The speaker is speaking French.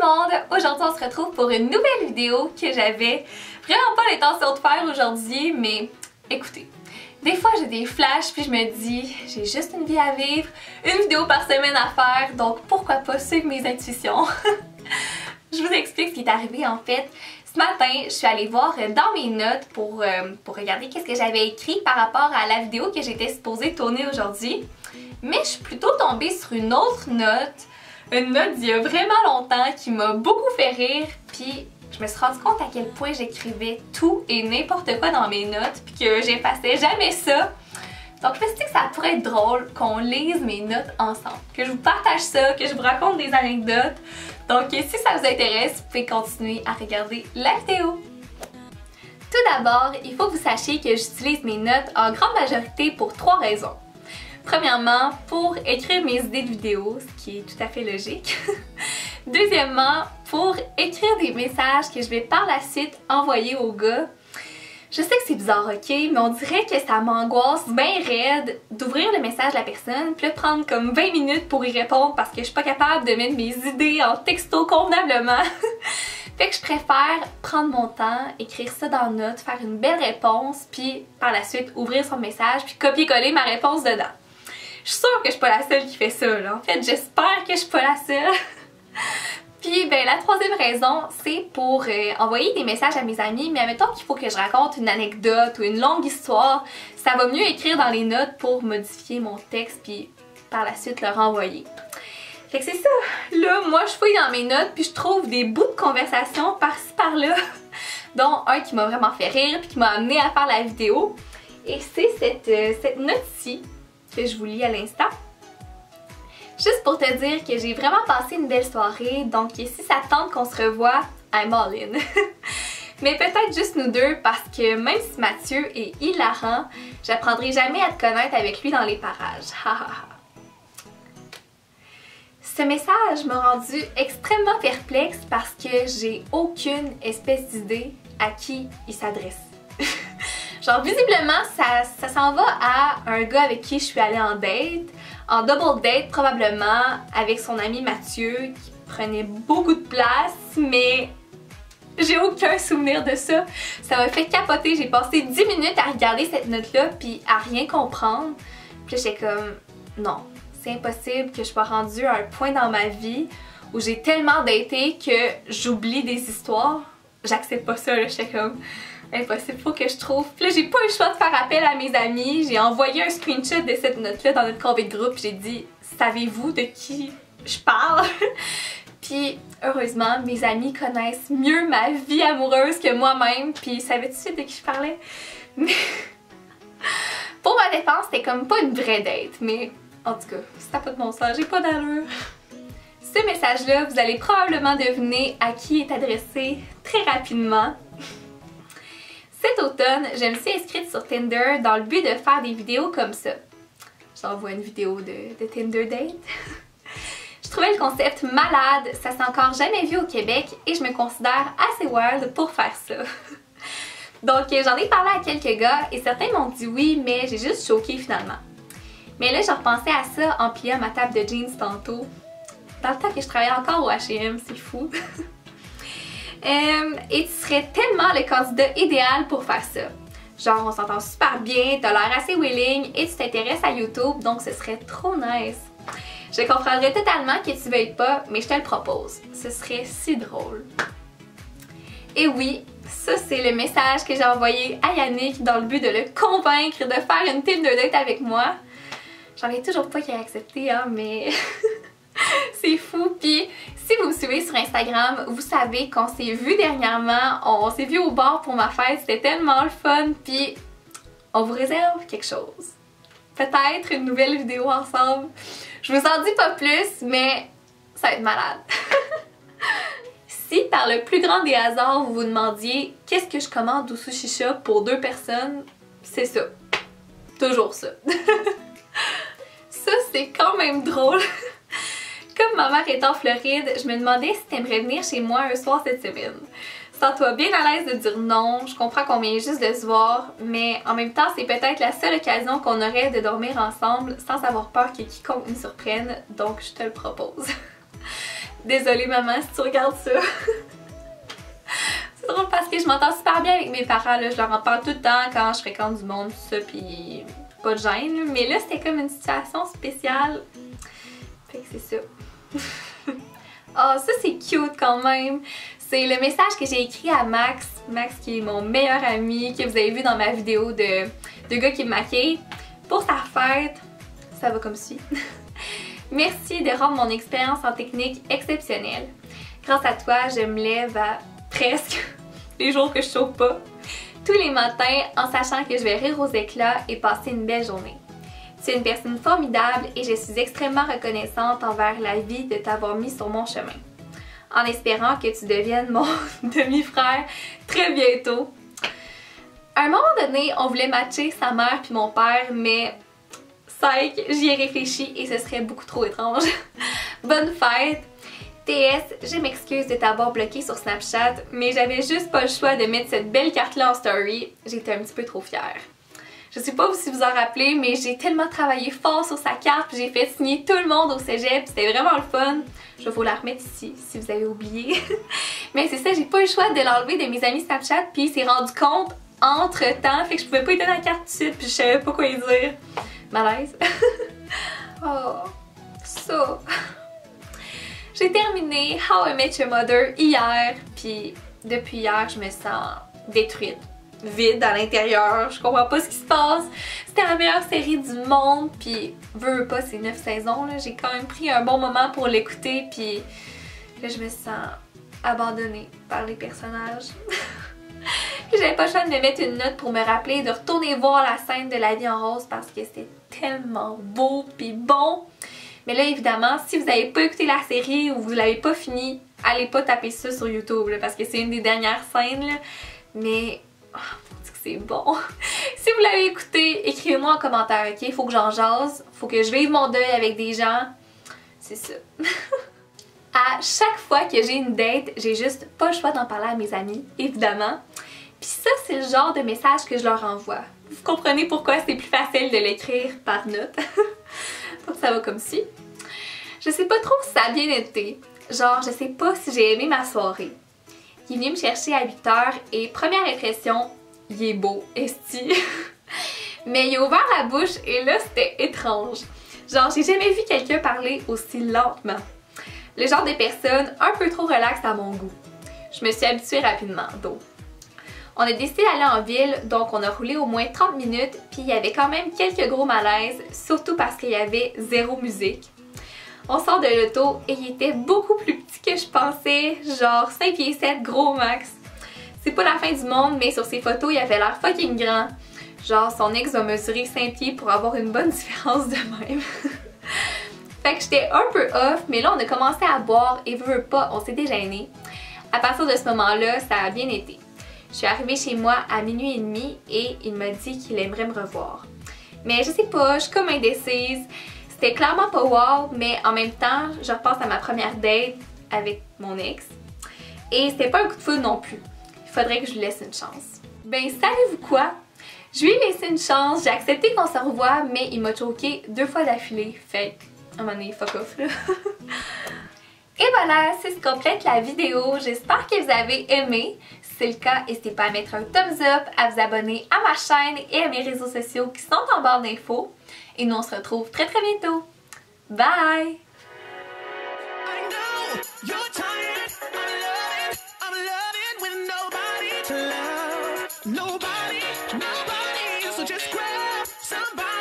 le monde! Aujourd'hui on se retrouve pour une nouvelle vidéo que j'avais vraiment pas l'intention de faire aujourd'hui, mais écoutez, des fois j'ai des flashs puis je me dis j'ai juste une vie à vivre, une vidéo par semaine à faire, donc pourquoi pas suivre mes intuitions. Je vous explique ce qui est arrivé en fait. Ce matin, je suis allée voir dans mes notes pour regarder qu'est-ce que j'avais écrit par rapport à la vidéo que j'étais supposée tourner aujourd'hui. Mais je suis plutôt tombée sur une autre note, une note d'il y a vraiment longtemps qui m'a beaucoup fait rire, puis je me suis rendu compte à quel point j'écrivais tout et n'importe quoi dans mes notes, puis que j'effaçais jamais ça. Donc je me suis dit que ça pourrait être drôle qu'on lise mes notes ensemble, que je vous partage ça, que je vous raconte des anecdotes. Donc si ça vous intéresse, vous pouvez continuer à regarder la vidéo. Tout d'abord, il faut que vous sachiez que j'utilise mes notes en grande majorité pour 3 raisons. Premièrement, pour écrire mes idées de vidéos, ce qui est tout à fait logique. Deuxièmement, pour écrire des messages que je vais par la suite envoyer aux gars. Je sais que c'est bizarre, ok, mais on dirait que ça m'angoisse bien raide d'ouvrir le message de la personne, puis de prendre comme 20 minutes pour y répondre parce que je suis pas capable de mettre mes idées en texto convenablement. Fait que je préfère prendre mon temps, écrire ça dans notes, faire une belle réponse, puis par la suite ouvrir son message, puis copier-coller ma réponse dedans. Je suis sûre que je suis pas la seule qui fait ça, là. En fait, j'espère que je suis pas la seule. Puis ben la troisième raison, c'est pour envoyer des messages à mes amis, mais admettons qu'il faut que je raconte une anecdote ou une longue histoire, ça va mieux écrire dans les notes pour modifier mon texte puis par la suite le renvoyer. Fait que c'est ça, là moi je fouille dans mes notes puis je trouve des bouts de conversation par-ci par-là, dont un qui m'a vraiment fait rire puis qui m'a amené à faire la vidéo. Et c'est cette note-ci que je vous lis à l'instant. Juste pour te dire que j'ai vraiment passé une belle soirée, donc si ça te tente qu'on se revoie, I'm all in. Mais peut-être juste nous deux parce que même si Mathieu est hilarant, j'apprendrai jamais à te connaître avec lui dans les parages. Ce message m'a rendu extrêmement perplexe parce que j'ai aucune espèce d'idée à qui il s'adresse. Genre visiblement ça s'en va à un gars avec qui je suis allée en date, en double date probablement, avec son ami Mathieu qui prenait beaucoup de place, mais j'ai aucun souvenir de ça. Ça m'a fait capoter, j'ai passé 10 minutes à regarder cette note-là puis à rien comprendre. Puis j'étais comme non, c'est impossible que je sois rendue à un point dans ma vie où j'ai tellement daté que j'oublie des histoires. J'accepte pas ça, là, j'étais comme impossible, faut que je trouve. Puis là, j'ai pas eu le choix de faire appel à mes amis. J'ai envoyé un screenshot de cette note-là dans notre convoi de groupe. J'ai dit, savez-vous de qui je parle? Puis heureusement, mes amis connaissent mieux ma vie amoureuse que moi-même. Puis savais-tu de qui je parlais? Mais pour ma défense, c'était comme pas une vraie date. Mais en tout cas, ça n'a pas de bon sens, j'ai pas d'allure. Ce message-là, vous allez probablement deviner à qui est adressé très rapidement. Cet automne, je me suis inscrite sur Tinder dans le but de faire des vidéos comme ça. J'envoie une vidéo de Tinder date. Je trouvais le concept malade, ça s'est encore jamais vu au Québec et je me considère assez wild pour faire ça. Donc j'en ai parlé à quelques gars et certains m'ont dit oui, mais j'ai juste choqué finalement. Mais là, je repensais à ça en pliant ma table de jeans tantôt. Dans le temps que je travaillais encore au H&M, c'est fou. Et tu serais tellement le candidat idéal pour faire ça. Genre, on s'entend super bien, t'as l'air assez willing et tu t'intéresses à YouTube, donc ce serait trop nice. Je comprendrais totalement que tu veuilles pas, mais je te le propose. Ce serait si drôle. Et oui, ça c'est le message que j'ai envoyé à Yannick dans le but de le convaincre de faire une Tinder date avec moi. J'en ai toujours pas qu'il ait accepté, hein, mais c'est fou. Puis si vous me suivez sur Instagram, vous savez qu'on s'est vu dernièrement, on s'est vu au bar pour ma fête, c'était tellement le fun, puis on vous réserve quelque chose. Peut-être une nouvelle vidéo ensemble. Je vous en dis pas plus, mais ça va être malade. Si par le plus grand des hasards vous vous demandiez qu'est-ce que je commande au Sushicha pour 2 personnes, c'est ça. Toujours ça. Ça c'est quand même drôle. Comme ma mère est en Floride, je me demandais si t'aimerais venir chez moi un soir cette semaine. Sens-toi bien à l'aise de dire non, je comprends qu'on vient juste de se voir, mais en même temps c'est peut-être la seule occasion qu'on aurait de dormir ensemble sans avoir peur que quiconque nous surprenne, donc je te le propose. Désolée maman si tu regardes ça. C'est drôle parce que je m'entends super bien avec mes parents, là. Je leur en parle tout le temps quand je fréquente du monde, tout ça, pis pas de gêne, là. Mais là c'était comme une situation spéciale. Fait que c'est ça. Oh, ça c'est cute quand même. C'est le message que j'ai écrit à Max. Max qui est mon meilleur ami, que vous avez vu dans ma vidéo de gars qui me maquille. Pour sa fête, ça va comme suit. Merci de rendre mon expérience en technique exceptionnelle. Grâce à toi, je me lève à presque les jours que je chauffe pas, tous les matins en sachant que je vais rire aux éclats et passer une belle journée. Tu es une personne formidable et je suis extrêmement reconnaissante envers la vie de t'avoir mis sur mon chemin. En espérant que tu deviennes mon demi-frère très bientôt. À un moment donné, on voulait matcher sa mère puis mon père, mais j'y ai réfléchi et ce serait beaucoup trop étrange. Bonne fête! TS, je m'excuse de t'avoir bloqué sur Snapchat, mais j'avais juste pas le choix de mettre cette belle carte-là en story. J'étais un petit peu trop fière. Je sais pas si vous en rappelez, mais j'ai tellement travaillé fort sur sa carte, j'ai fait signer tout le monde au cégep, c'était vraiment le fun. Je vais vous la remettre ici, si vous avez oublié. Mais c'est ça, j'ai pas eu le choix de l'enlever de mes amis Snapchat, puis il s'est rendu compte entre-temps, fait que je pouvais pas lui donner la carte tout de suite, puis je savais pas quoi lui dire. Malaise. Oh, ça. J'ai terminé How I Met Your Mother hier, puis depuis hier, je me sens détruite. Vide à l'intérieur, je comprends pas ce qui se passe. C'était la meilleure série du monde, puis veux pas, c'est 9 saisons, là. J'ai quand même pris un bon moment pour l'écouter, puis là je me sens abandonnée par les personnages. Puis j'avais pas le choix de me mettre une note pour me rappeler de retourner voir la scène de La Vie en rose parce que c'était tellement beau puis bon. Mais là évidemment, si vous n'avez pas écouté la série ou vous l'avez pas fini, allez pas taper ça sur YouTube là, parce que c'est une des dernières scènes là. Mais oh, on dit que c'est bon. Si vous l'avez écouté, écrivez-moi en commentaire, ok? Faut que j'en jase, faut que je vive mon deuil avec des gens. C'est ça. À chaque fois que j'ai une date, j'ai juste pas le choix d'en parler à mes amis, évidemment. Puis ça, c'est le genre de message que je leur envoie. Vous comprenez pourquoi c'est plus facile de l'écrire par note. Donc ça va comme ci. Je sais pas trop si ça a bien été. Genre, je sais pas si j'ai aimé ma soirée. Il est venu me chercher à 8h et première impression, il est beau, esti. Mais il a ouvert la bouche et là, c'était étrange. Genre, j'ai jamais vu quelqu'un parler aussi lentement. Le genre de personne un peu trop relaxe à mon goût. Je me suis habituée rapidement, donc. On a décidé d'aller en ville, donc on a roulé au moins 30 minutes, puis il y avait quand même quelques gros malaises, surtout parce qu'il y avait zéro musique. On sort de l'auto et il était beaucoup plus petit que je pensais, genre 5 pieds 7 gros max. C'est pas la fin du monde, mais sur ses photos, il avait l'air fucking grand. Genre son ex va mesurer 5 pieds pour avoir une bonne différence de même. Fait que j'étais un peu off, mais là on a commencé à boire et veut pas, on s'est déjeuné. À partir de ce moment-là, ça a bien été. Je suis arrivée chez moi à minuit et demi et il m'a dit qu'il aimerait me revoir. Mais je sais pas, je suis comme indécise. C'était clairement pas wow, mais en même temps, je repense à ma première date avec mon ex. Et c'était pas un coup de foudre non plus. Il faudrait que je lui laisse une chance. Ben, savez-vous quoi? Je lui ai laissé une chance, j'ai accepté qu'on se revoie, mais il m'a choqué 2 fois d'affilée. Fait à un moment donné, fuck off là. Et voilà, c'est ce qui complète la vidéo. J'espère que vous avez aimé. Si c'est le cas, n'hésitez pas à mettre un thumbs up, à vous abonner à ma chaîne et à mes réseaux sociaux qui sont en barre d'infos. Et nous on se retrouve très très bientôt. Bye! Nobody, so just grab somebody.